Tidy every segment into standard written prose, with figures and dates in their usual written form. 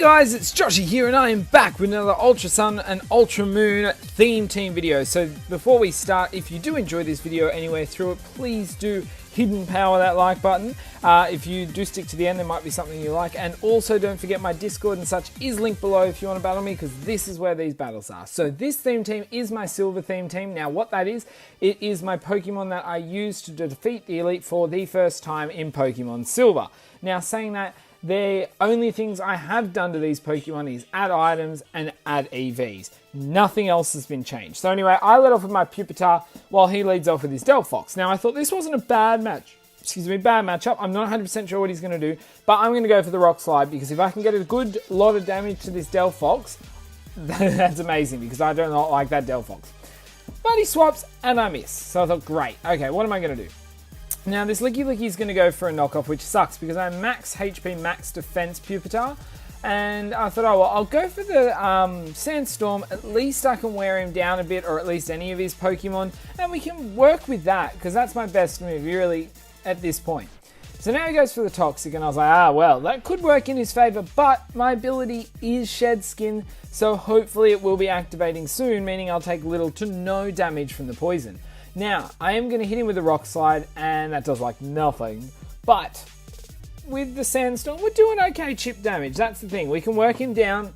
guys, it's Joshy here and I am back with another Ultra Sun and Ultra Moon theme team video. So before we start, if you do enjoy this video anywhere through it, please do hidden power that like button. If you do stick to the end, there might be something you like. And also don't forget my Discord and such is linked below if you want to battle me, because this is where these battles are. So this theme team is my silver theme team. Now what that is, it is my Pokemon that I used to defeat the Elite Four the first time in Pokemon Silver. Now saying that, the only things I have done to these Pokemon is add items and add EVs. Nothing else has been changed. So anyway, I led off with my Pupitar while he leads off with his Delphox. Now I thought this wasn't a bad matchup. I'm not 100% sure what he's going to do, but I'm going to go for the Rock Slide because if I can get a good lot of damage to this Delphox, that's amazing because I do not like that Delphox. But he swaps and I miss. So I thought, great. Okay, what am I going to do? Now this Licky Licky is going to go for a knockoff, which sucks because I'm max HP, max defense Pupitar. And I thought, oh well, I'll go for the Sandstorm. At least I can wear him down a bit, or at least any of his Pokemon. And we can work with that because that's my best move, really, at this point. So now he goes for the Toxic, and I was like, well, that could work in his favor, but my ability is Shed Skin, so hopefully it will be activating soon, meaning I'll take little to no damage from the poison. Now, I am going to hit him with a Rock Slide, and that does like nothing, but with the Sandstorm, we're doing okay chip damage. That's the thing. We can work him down,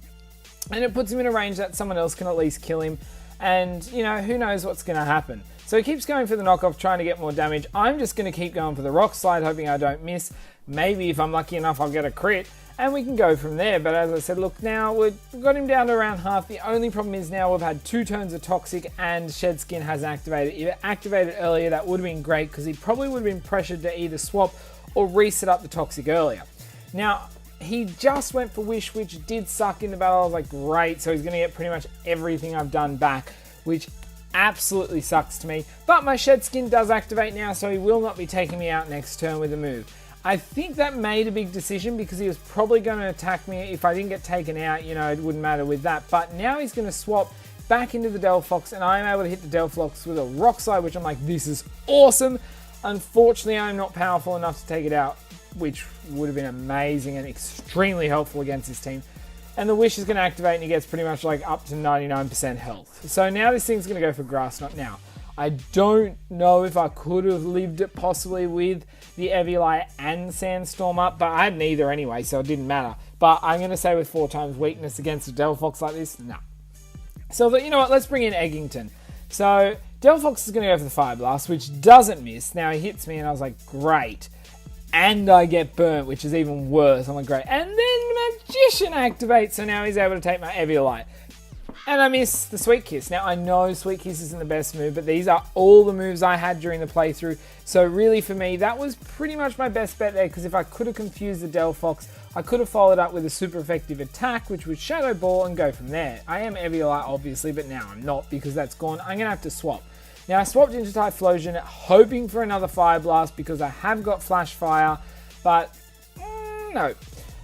and it puts him in a range that someone else can at least kill him, and, you know, who knows what's going to happen. So he keeps going for the knockoff, trying to get more damage. I'm just going to keep going for the Rock Slide, hoping I don't miss. Maybe if I'm lucky enough, I'll get a crit. And we can go from there. But as I said, look, now we've got him down to around half. The only problem is now we've had 2 turns of Toxic and Shed Skin has activated. If it activated earlier, that would have been great because he probably would have been pressured to either swap or reset up the Toxic earlier. Now, he just went for Wish, which did suck in the battle. I was like, great. So he's going to get pretty much everything I've done back, which absolutely sucks to me. But my Shed Skin does activate now, so he will not be taking me out next turn with a move. I think that made a big decision because he was probably going to attack me. If I didn't get taken out, you know, it wouldn't matter with that. But now he's going to swap back into the Delphox, and I'm able to hit the Delphox with a Rock Slide, which I'm like, this is awesome. Unfortunately, I'm not powerful enough to take it out, which would have been amazing and extremely helpful against this team. And the Wish is going to activate, and he gets pretty much like up to 99% health. So now this thing's going to go for Grass Knot. Now, I don't know if I could have lived it possibly with the Eviolite and Sandstorm up, but I had neither anyway, so it didn't matter. But I'm going to say with 4 times weakness against a Delphox like this, no. So I thought, you know what, let's bring in Eggington. So Delphox is going to go for the Fire Blast, which doesn't miss. Now he hits me, and I was like, great. And I get burnt, which is even worse. I'm like, great. And then Magician activates, so now he's able to take my Eviolite. And I miss the Sweet Kiss. Now, I know Sweet Kiss isn't the best move, but these are all the moves I had during the playthrough. So really, for me, that was pretty much my best bet there, because if I could have confused the Delphox, I could have followed up with a super effective attack, which was Shadow Ball, and go from there. I am Eviolite, obviously, but now I'm not, because that's gone. I'm going to have to swap. Now, I swapped into Typhlosion, hoping for another Fire Blast, because I have got Flash Fire, but no.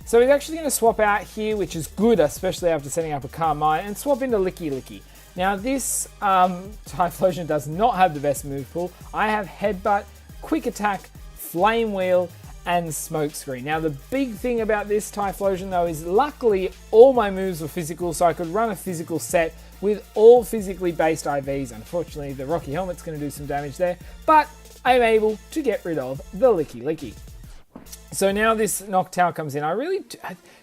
So he's actually going to swap out here, which is good, especially after setting up a Carmine, and swap into Licky Licky. Now this Typhlosion does not have the best move pool. I have Headbutt, Quick Attack, Flame Wheel, and Smokescreen. Now the big thing about this Typhlosion though is luckily all my moves were physical, so I could run a physical set with all physically based IVs. Unfortunately, the Rocky Helmet's going to do some damage there, but I'm able to get rid of the Licky Licky. So now this Noctowl comes in.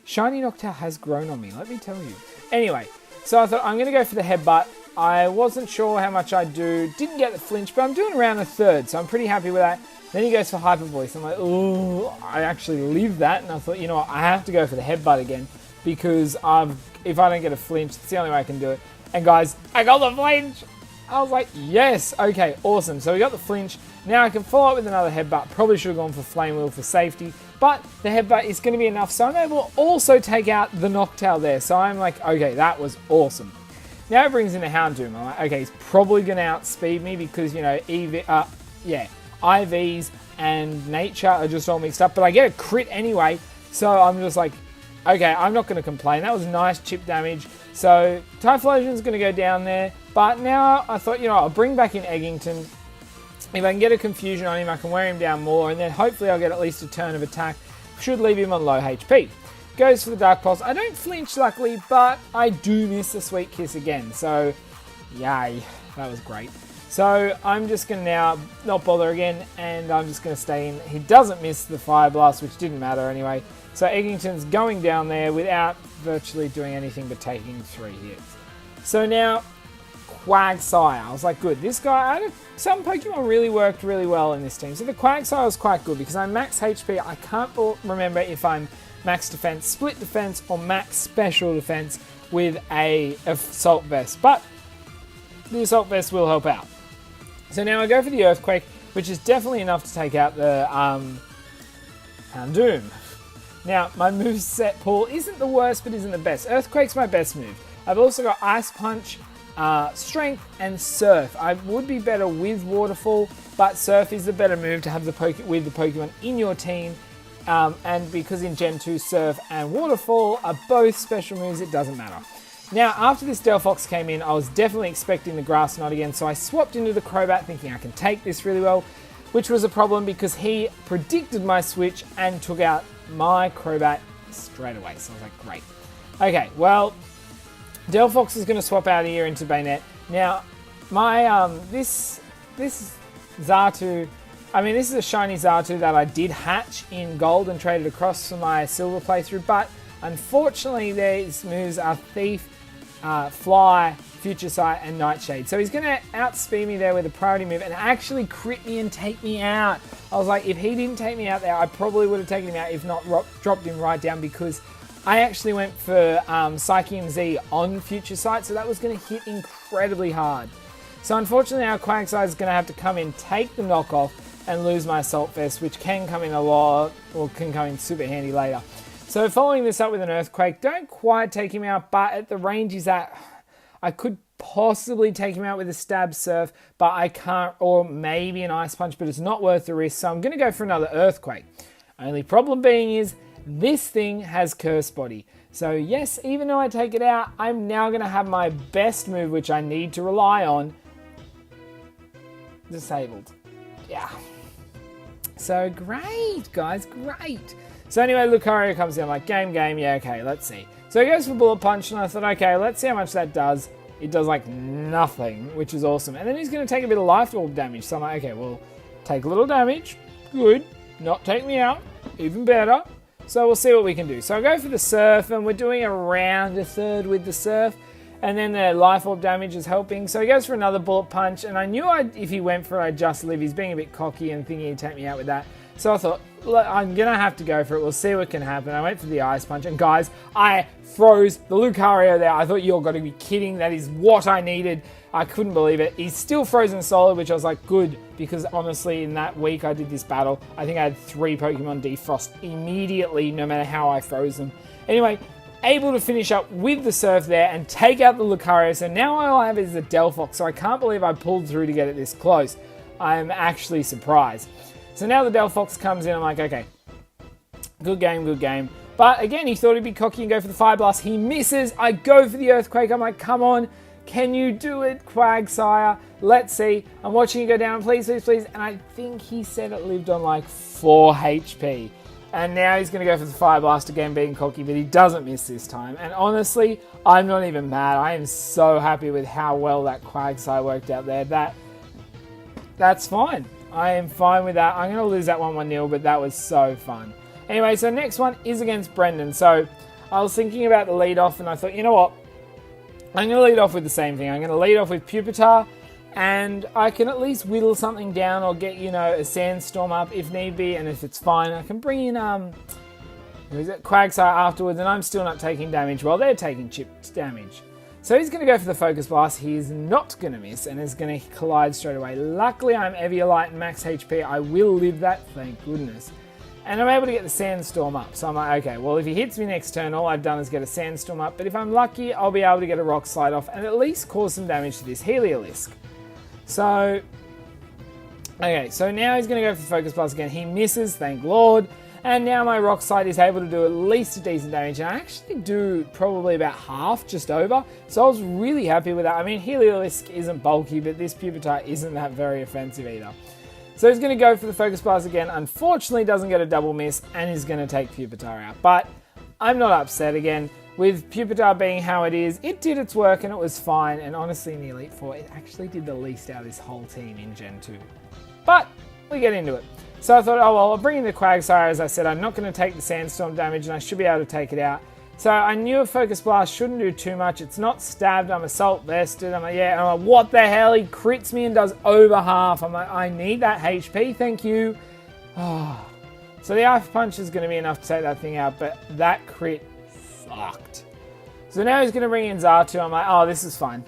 Shiny Noctowl has grown on me, let me tell you. Anyway, so I thought I'm going to go for the Headbutt. I wasn't sure how much I'd do. Didn't get the flinch, but I'm doing around a third, so I'm pretty happy with that. Then he goes for Hyper Voice. I'm like, ooh, I actually lived that. And I thought, you know what, I have to go for the Headbutt again because if I don't get a flinch, it's the only way I can do it. And guys, I got the flinch. I was like, yes, okay, awesome. So we got the flinch. Now I can follow up with another Headbutt. Probably should have gone for Flame Wheel for safety, but the Headbutt is going to be enough. So I'm able to also take out the Noctowl there. So I'm like, okay, that was awesome. Now it brings in a Houndoom. I'm like, okay, he's probably going to outspeed me because, you know, IVs and Nature are just all mixed up. But I get a crit anyway, so I'm just like, okay, I'm not going to complain. That was nice chip damage. So Typhlosion's going to go down there. But now I thought, you know, I'll bring back in Eggington. If I can get a confusion on him, I can wear him down more. And then hopefully I'll get at least a turn of attack. Should leave him on low HP. goes for the Dark Pulse. I don't flinch, luckily, but I do miss the Sweet Kiss again. So, yay. That was great. So, I'm just going to now not bother again, and I'm just going to stay in. He doesn't miss the Fire Blast, which didn't matter anyway. So, Eggington's going down there without virtually doing anything but taking 3 hits. So, now, Quagsire. I was like, good. This guy, some Pokemon really worked really well in this team. So, the Quagsire was quite good because I'm max HP. I can't remember if I'm max defense, split defense, or max special defense with a Assault Vest. But the Assault Vest will help out. So now I go for the Earthquake, which is definitely enough to take out the Houndoom. Now, my moveset pool isn't the worst, but isn't the best. Earthquake's my best move. I've also got Ice Punch, Strength, and Surf. I would be better with Waterfall, but Surf is the better move to have with the Pokemon in your team. And because in Gen 2, Surf and Waterfall are both special moves, it doesn't matter. Now, after this Delphox came in, I was definitely expecting the Grass Knot again, so I swapped into the Crobat thinking I can take this really well, which was a problem because he predicted my switch and took out my Crobat straight away. So I was like, great. Okay, well, Delphox is going to swap out here into Bayonet. Now, my this Xatu, this is a shiny Xatu that I did hatch in Gold and traded across for my Silver playthrough, but unfortunately these moves are Thief, Fly, Future Sight, and Nightshade. So he's going to outspeed me there with a priority move and actually crit me and take me out. I was like, if he didn't take me out there, I probably would have taken him out, if not dropped him right down, because I actually went for Psychium Z on Future Sight, so that was going to hit incredibly hard. So unfortunately our Quagsire is going to have to come in, take the knockoff, and lose my Assault Vest, which can come in a lot, or can come in super handy later. So following this up with an Earthquake, don't quite take him out, but at the range he's at, I could possibly take him out with a Stab Surf, but I can't, or maybe an Ice Punch, but it's not worth the risk, so I'm going to go for another Earthquake. Only problem being is, this thing has Curse Body. So yes, even though I take it out, I'm now going to have my best move, which I need to rely on, disabled. Yeah. So great, guys, great. So anyway, Lucario comes in, I'm like, game, yeah, okay, let's see. So he goes for Bullet Punch, and I thought, okay, let's see how much that does. It does, like, nothing, which is awesome. And then he's going to take a bit of Life Orb damage. So I'm like, okay, well, take a little damage. Good. Not take me out. Even better. So we'll see what we can do. So I go for the Surf, and we're doing around a third with the Surf. And then the Life Orb damage is helping. So he goes for another Bullet Punch, and I knew if he went for it, I'd just live. He's being a bit cocky and thinking he'd take me out with that. So I thought, look, I'm going to have to go for it. We'll see what can happen. I went for the Ice Punch, and guys, I froze the Lucario there. I thought, you're going to be kidding. That is what I needed. I couldn't believe it. He's still frozen solid, which I was like, good, because honestly, in that week I did this battle, I think I had 3 Pokemon defrost immediately, no matter how I froze them. Anyway, able to finish up with the Surf there and take out the Lucario. So now all I have is the Delphox, so I can't believe I pulled through to get it this close. I'm actually surprised. So now the Delphox comes in, I'm like, okay, good game. But again, he thought he'd be cocky and go for the Fire Blast. He misses. I go for the Earthquake. I'm like, come on, can you do it, Quagsire? Let's see. I'm watching it go down, please. And I think he said it lived on like 4 HP. And now he's going to go for the Fire Blast again, being cocky, but he doesn't miss this time. And honestly, I'm not even mad. I am so happy with how well that Quagsire worked out there. That's fine. I am fine with that. I'm going to lose that 1-0, but that was so fun. Anyway, so next one is against Brendan. So I was thinking about the lead off, and I thought, you know what? I'm going to lead off with the same thing. I'm going to lead off with Pupitar, and I can at least whittle something down or get, a Sandstorm up if need be, and if it's fine, I can bring in Quagsire afterwards, and I'm still not taking damage while they're taking chipped damage. So he's going to go for the Focus Blast. He is not going to miss and is going to collide straight away. Luckily, I'm Eviolite and max HP. I will live that, thank goodness. And I'm able to get the Sandstorm up. So I'm like, okay, well, if he hits me next turn, all I've done is get a Sandstorm up. But if I'm lucky, I'll be able to get a Rock Slide off and at least cause some damage to this Heliolisk. So, okay, so now he's going to go for the Focus Blast again. He misses, thank Lord. And now my Rock Slide is able to do at least a decent damage. And I actually do probably about half, just over. So I was really happy with that. I mean, Heliolisk isn't bulky, but this Pupitar isn't that very offensive either. So he's going to go for the Focus Blast again. Unfortunately, doesn't get a double miss, and he's going to take Pupitar out. But I'm not upset again. With Pupitar being how it is, it did its work and it was fine. And honestly, in the Elite Four, it actually did the least out of this whole team in Gen 2. But we get into it. So I thought, oh well, I'll bring in the Quagsire. As I said, I'm not going to take the Sandstorm damage and I should be able to take it out. So I knew a Focus Blast shouldn't do too much. It's not stabbed, I'm Assault Vested. I'm like, yeah, and I'm like, what the hell? He crits me and does over half. I'm like, I need that HP, thank you. Oh. So the Ice Punch is going to be enough to take that thing out, but that crit sucked. So now he's going to bring in Xatu. I'm like, oh, this is fine.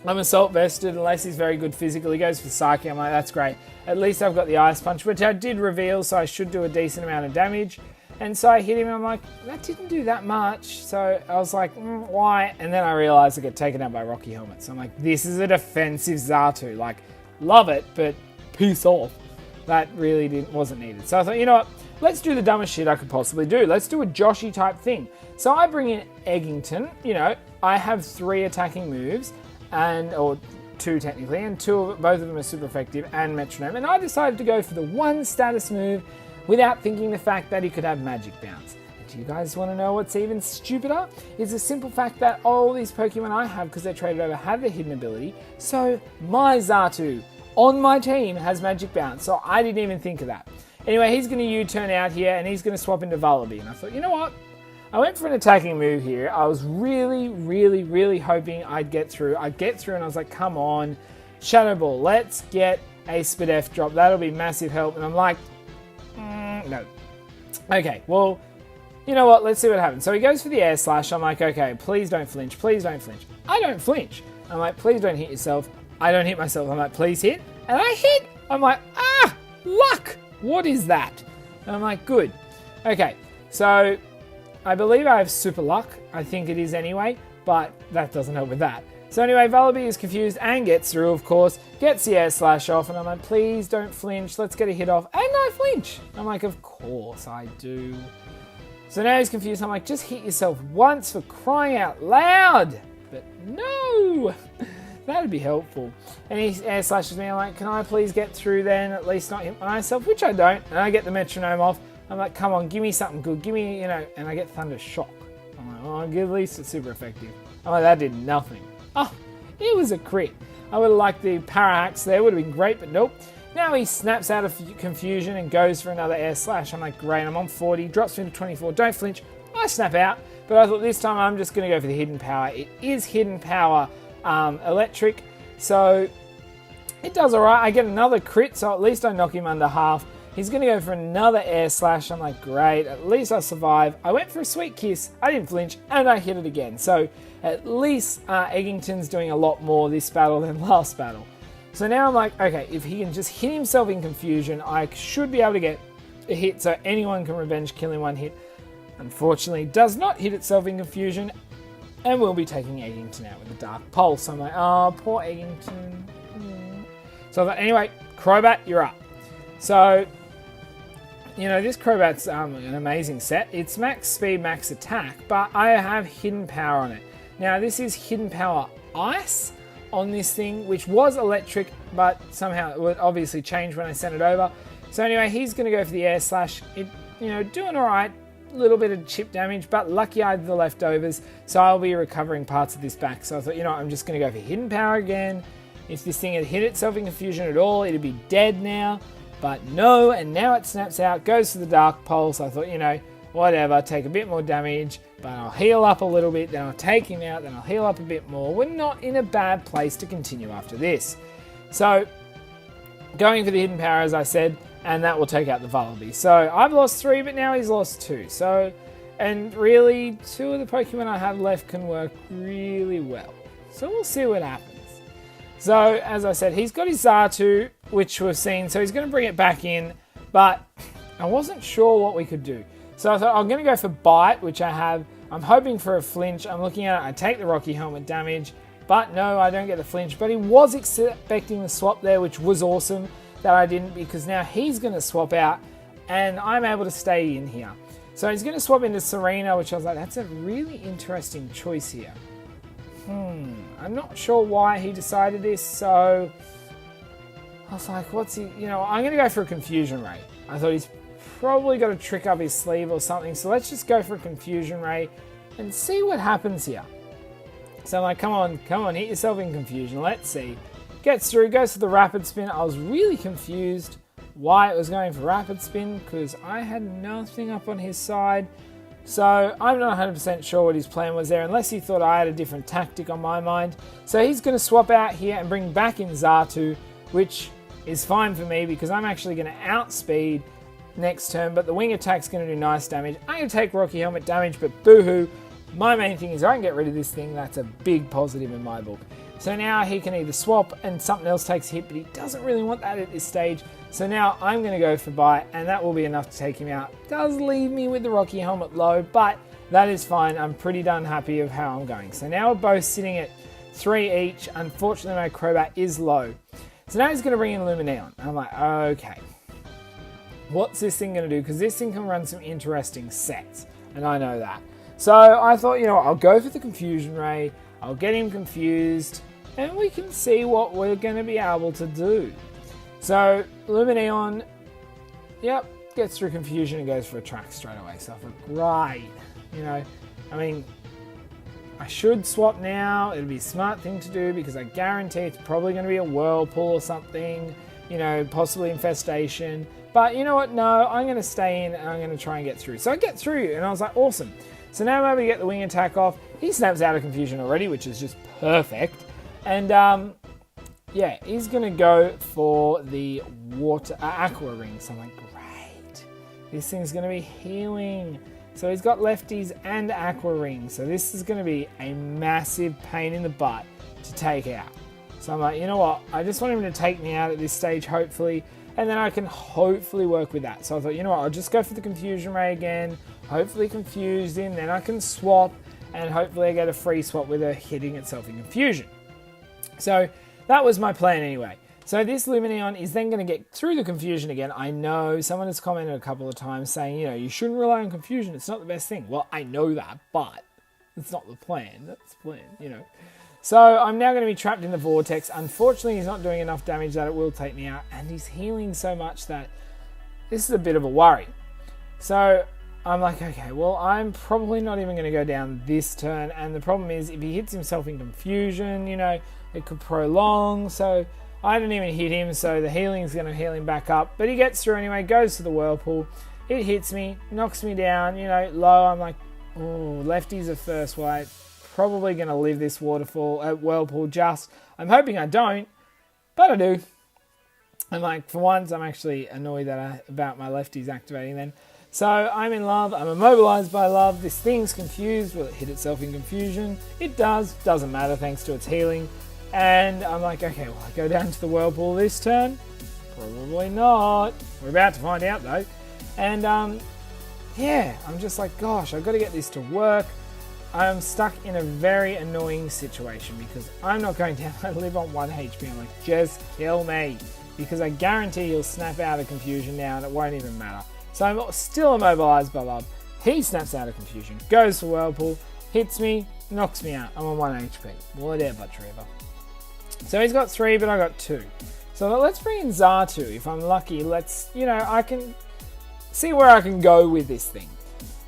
I'm Assault Vested unless he's very good physical. He goes for Psychic. I'm like, that's great. At least I've got the Ice Punch, which I did reveal, so I should do a decent amount of damage. And so I hit him and I'm like, that didn't do that much. So I was like, why? And then I realized I get taken out by Rocky Helmet. So I'm like, this is a defensive Xatu. Like, love it, but peace off. That really wasn't needed. So I thought, you know what? Let's do the dumbest shit I could possibly do. Let's do a Joshy type thing. So I bring in Eggington. You know, I have 3 attacking moves, or 2 technically, and both of them are super effective, and Metronome. And I decided to go for the one status move without thinking the fact that he could have Magic Bounce. And do you guys want to know what's even stupider? It's the simple fact that all these Pokemon I have, because they're traded over, have the hidden ability. So my Xatu on my team has Magic Bounce, so I didn't even think of that. Anyway, he's going to U-turn out here, and he's going to swap into Vullaby. And I thought, you know what? I went for an attacking move here. I was really, really, really hoping I'd get through. I'd get through, and I was like, come on, Shadow Ball, let's get a Spadef drop. That'll be massive help. And I'm like, no. Okay, well, you know what? Let's see what happens. So he goes for the Air Slash. I'm like, okay, please don't flinch. Please don't flinch. I don't flinch. I'm like, please don't hit yourself. I don't hit myself. I'm like, please hit. And I hit. I'm like, luck. What is that? And I'm like, good. Okay, so I believe I have super luck. I think it is anyway, but that doesn't help with that. So anyway, Vullaby is confused and gets through, of course, gets the Air Slash off, and I'm like, please don't flinch. Let's get a hit off. And I flinch. I'm like, of course I do. So now he's confused. I'm like, just hit yourself once for crying out loud. But no. That'd be helpful. And he Air Slashes me. I'm like, can I please get through then? At least not hit myself, which I don't. And I get the Metronome off. I'm like, come on, give me something good. Give me, and I get Thunder Shock. I'm like, oh, at least it's super effective. I'm like, that did nothing. Oh, it was a crit. I would have liked the Parahax there. Would have been great, but nope. Now he snaps out of confusion and goes for another Air Slash. I'm like, great, I'm on 40. Drops me to 24. Don't flinch. I snap out. But I thought this time I'm just going to go for the Hidden Power. It is Hidden Power electric, so it does alright. I get another crit, so at least I knock him under half. He's going to go for another Air Slash. I'm like, great, at least I survive. I went for a Sweet Kiss, I didn't flinch, and I hit it again. So at least Eggington's doing a lot more this battle than last battle. So now I'm like, okay, if he can just hit himself in confusion, I should be able to get a hit, so anyone can revenge kill in one hit. Unfortunately, does not hit itself in confusion, and we'll be taking Eggington out with a Dark Pulse. I'm like, oh, poor Eggington. So I thought, anyway, Crobat, you're up. So, this Crobat's an amazing set. It's max speed, max attack, but I have Hidden Power on it. Now, this is Hidden Power Ice on this thing, which was electric, but somehow it would obviously change when I sent it over. So anyway, he's going to go for the Air Slash. Doing all right. Little bit of chip damage, but lucky I had the leftovers, so I'll be recovering parts of this back. So I thought, I'm just going to go for Hidden Power again. If this thing had hit itself in confusion at all, it'd be dead now. But no, and now it snaps out, goes for the Dark Pulse. I thought, whatever, take a bit more damage, but I'll heal up a little bit, then I'll take him out, then I'll heal up a bit more. We're not in a bad place to continue after this. So, going for the Hidden Power, as I said, and that will take out the Vullaby. So I've lost 3, but now he's lost 2. So, and really, 2 of the Pokemon I have left can work really well. So we'll see what happens. So, as I said, he's got his Xatu, which we've seen, so he's going to bring it back in, but I wasn't sure what we could do. So I thought I'm going to go for Bite, which I have. I'm hoping for a flinch. I'm looking at it, I take the Rocky Helmet damage, but no, I don't get the flinch. But he was expecting the swap there, which was awesome. That I didn't, because now he's going to swap out and I'm able to stay in here. So he's going to swap into Serena, which I was like, that's a really interesting choice here. I'm not sure why he decided this, so I was like, what's he, I'm going to go for a Confusion Ray. I thought he's probably got a trick up his sleeve or something. So let's just go for a Confusion Ray and see what happens here. So I'm like, come on, hit yourself in Confusion. Let's see. Gets through, goes for the Rapid Spin. I was really confused why it was going for Rapid Spin because I had nothing up on his side. So I'm not 100% sure what his plan was there, unless he thought I had a different tactic on my mind. So he's going to swap out here and bring back in Xatu, which is fine for me because I'm actually going to outspeed next turn, but the wing attack's going to do nice damage. I'm going to take Rocky Helmet damage, but boohoo. My main thing is I can get rid of this thing. That's a big positive in my book. So now he can either swap and something else takes a hit, but he doesn't really want that at this stage. So now I'm going to go for Bite, and that will be enough to take him out. Does leave me with the Rocky Helmet low, but that is fine. I'm pretty done happy of how I'm going. So now we're both sitting at 3 each. Unfortunately, my Crobat is low. So now he's going to bring in Lumineon. I'm like, okay. What's this thing going to do? Because this thing can run some interesting sets, and I know that. So I thought, you know what, I'll go for the Confusion Ray. I'll get him confused, and we can see what we're going to be able to do. So Lumineon, yep, gets through Confusion and goes for a track straight away. So I thought, great. You know, I mean, I should swap now. It'll be a smart thing to do because I guarantee it's probably going to be a Whirlpool or something, you know, possibly Infestation. But you know what? No, I'm going to stay in and I'm going to try and get through. So I get through and I was like, awesome. So now I'm able to get the wing attack off. He snaps out of Confusion already, which is just perfect. And yeah, he's going to go for the water Aqua Ring. So I'm like, great. This thing's going to be healing. So he's got lefties and Aqua Ring. So this is going to be a massive pain in the butt to take out. So I'm like, you know what? I just want him to take me out at this stage, hopefully. And then I can hopefully work with that. So I thought, you know what? I'll just go for the Confusion Ray again. Hopefully confuse him. Then I can swap. And hopefully I get a free swap with her hitting itself in Confusion. So that was my plan anyway. So this Lumineon is then going to get through the Confusion again. I know someone has commented a couple of times saying, you know, you shouldn't rely on Confusion. It's not the best thing. Well, I know that, but it's not the plan. That's the plan, you know. So I'm now going to be trapped in the Vortex. Unfortunately, he's not doing enough damage that it will take me out. And he's healing so much that this is a bit of a worry. So I'm like, okay, well, I'm probably not even going to go down this turn. And the problem is, if he hits himself in Confusion, you know, it could prolong. So I didn't even hit him, so the healing's going to heal him back up. But he gets through anyway, goes to the Whirlpool. It hits me, knocks me down, you know, low. I'm like, oh, lefty's a first white. Probably going to live this Whirlpool just. I'm hoping I don't, but I do. And like, for once, I'm actually annoyed about my lefties activating then. So I'm in love. I'm immobilized by love. This thing's confused. Will it hit itself in Confusion? It does. Doesn't matter thanks to its healing. And I'm like, okay, will I go down to the Whirlpool this turn? Probably not. We're about to find out though. And yeah, I'm just like, gosh, I've got to get this to work. I'm stuck in a very annoying situation because I'm not going down. I live on 1 HP. I'm like, just kill me. Because I guarantee he'll snap out of Confusion now and it won't even matter. So I'm still immobilized by love. He snaps out of Confusion, goes for Whirlpool, hits me, knocks me out. I'm on 1 HP. Whatever, Trevor. So he's got 3, but I got 2. So let's bring in Xatu. If I'm lucky, let's, you know, I can see where I can go with this thing.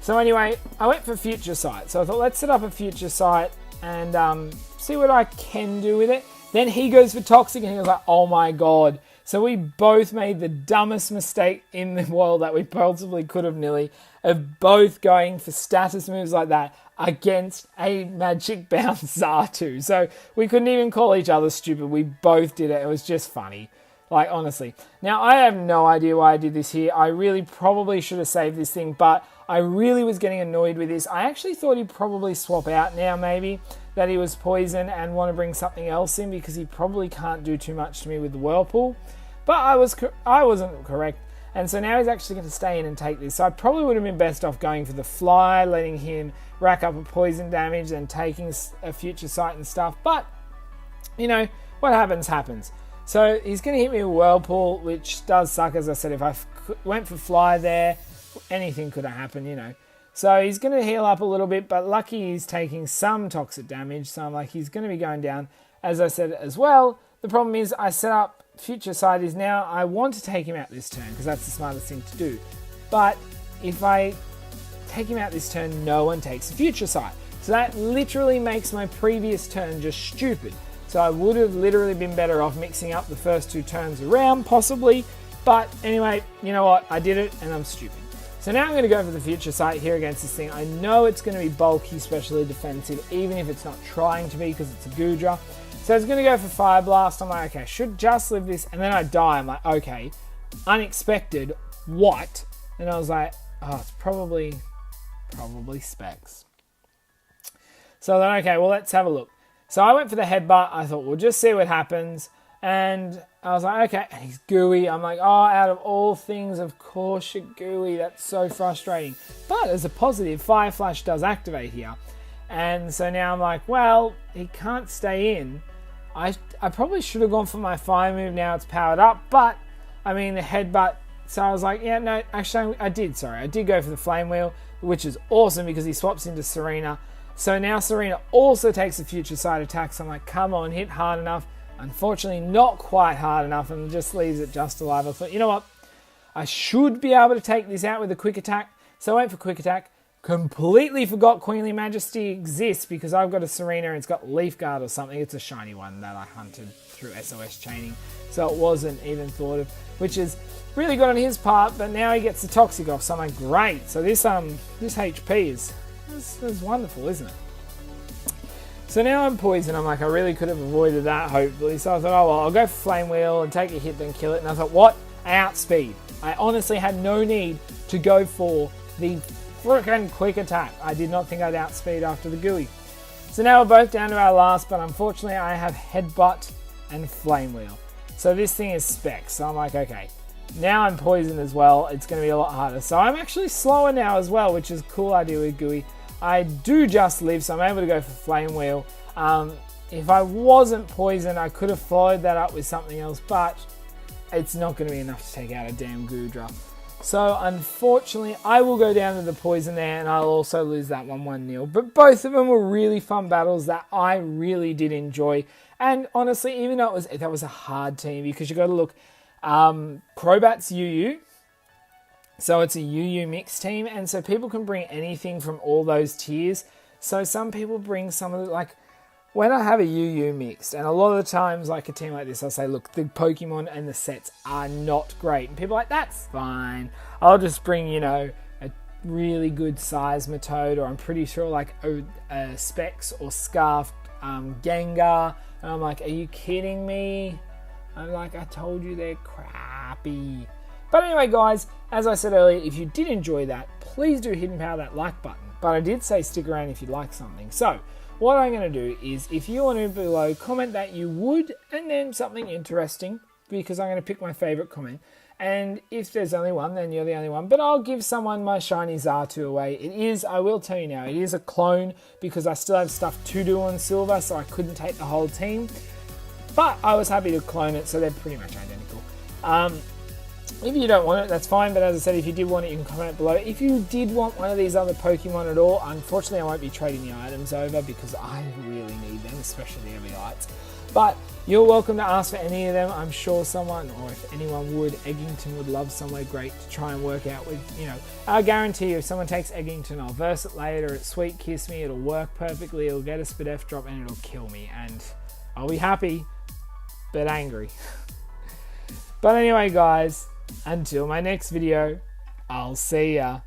So anyway, I went for Future Sight. So I thought, let's set up a Future Sight and see what I can do with it. Then he goes for Toxic and he was like, oh my god. So we both made the dumbest mistake in the world that we possibly could have nearly, of both going for status moves like that against a Magic Bounce Xatu. So we couldn't even call each other stupid. We both did it. It was just funny. Like, honestly. Now, I have no idea why I did this here. I really probably should have saved this thing, but I really was getting annoyed with this. I actually thought he'd probably swap out now, maybe, that he was poison and want to bring something else in because he probably can't do too much to me with the Whirlpool. But I wasn't correct. And so now he's actually going to stay in and take this. So I probably would have been best off going for the Fly, letting him rack up a poison damage and taking a Future Sight and stuff. But, you know, what happens, happens. So he's going to hit me with Whirlpool, which does suck. As I said, if I went for Fly there, anything could have happened, you know. So he's going to heal up a little bit, but lucky he's taking some toxic damage. So I'm like, he's going to be going down, as I said as well. The problem is I set up Future Sight is now, I want to take him out this turn because that's the smartest thing to do. but if I take him out this turn, no one takes the future sight. So that literally makes my previous turn just stupid. So I would have literally been better off mixing up the first 2 turns around, possibly. But anyway, you know what? I did it and I'm stupid. So now I'm going to go for the future sight here against this thing. I know it's going to be bulky, especially defensive, even if it's not trying to be because it's a Goodra. So it's going to go for Fire Blast. I'm like, okay, should just live this. And then I die. I'm like, okay, unexpected. What? And I was like, oh, it's probably Specs. So then, okay, well, let's have a look. So I went for the headbutt. I thought, we'll just see what happens. And I was like, okay, and he's gooey. I'm like, oh, out of all things, of course you're gooey. That's so frustrating. But as a positive, Fire Flash does activate here. And so now I'm like, well, he can't stay in. I probably should have gone for my fire move. Now it's powered up. But, I mean, the headbutt. So I was like, yeah, no, actually, I did go for the Flame Wheel, which is awesome because he swaps into Serena. So now Serena also takes the future side attack. So I'm like, come on, hit hard enough. Unfortunately, not quite hard enough, and just leaves it just alive. I thought, you know what? I should be able to take this out with a quick attack. So I went for quick attack. Completely forgot Queenly Majesty exists because I've got a Serena and it's got Leaf Guard or something. It's a shiny one that I hunted through SOS chaining. So it wasn't even thought of, which is really good on his part, but now he gets the Toxic off. So I'm like, great. So this HP is wonderful, isn't it? So now I'm poisoned. I'm like, I really could have avoided that, hopefully. So I thought, oh, well, I'll go for Flame Wheel and take a hit, then kill it. And I thought, what? I outspeed. I honestly had no need to go for the frickin' quick attack. I did not think I'd outspeed after the gooey. So now we're both down to our last, but unfortunately I have Headbutt and Flame Wheel. So this thing is Specs. So I'm like, okay, now I'm poisoned as well. It's going to be a lot harder. So I'm actually slower now as well, which is a cool idea with gooey. I do just live, so I'm able to go for Flame Wheel. If I wasn't poisoned, I could have followed that up with something else, but it's not going to be enough to take out a damn Goodra. So unfortunately, I will go down to the poison there, and I'll also lose that 1-1-0. But both of them were really fun battles that I really did enjoy. And honestly, even though that was a hard team, because you got to look, Crobat's UU. So it's a UU mixed team, and so people can bring anything from all those tiers. So some people bring some of the, like, when I have a UU mixed, and a lot of the times, like a team like this, I'll say, look, the Pokemon and the sets are not great. And people are like, that's fine. I'll just bring, you know, a really good Seismitoad, or I'm pretty sure like a Specs or Scarf Gengar. And I'm like, are you kidding me? I'm like, I told you they're crappy. But anyway, guys, as I said earlier, if you did enjoy that, please do hidden power that like button. But I did say stick around if you like something. So what I'm going to do is, if you want to below, comment that you would, and then something interesting, because I'm going to pick my favorite comment. And if there's only one, then you're the only one. But I'll give someone my shiny Xatu away. It is, I will tell you now, it is a clone, because I still have stuff to do on Silver, so I couldn't take the whole team. But I was happy to clone it, so they're pretty much identical. If you don't want it, that's fine, but as I said, if you did want it, you can comment below. If you did want one of these other Pokemon at all, unfortunately I won't be trading the items over because I really need them, especially the Eviites. But you're welcome to ask for any of them. I'm sure someone, or if anyone would, Eggington would love somewhere great to try and work out with, you know. I guarantee you, if someone takes Eggington, I'll verse it later, it's Sweet Kiss Me, it'll work perfectly, it'll get a Spadef drop, and it'll kill me, and I'll be happy, but angry. But anyway, guys, until my next video, I'll see ya.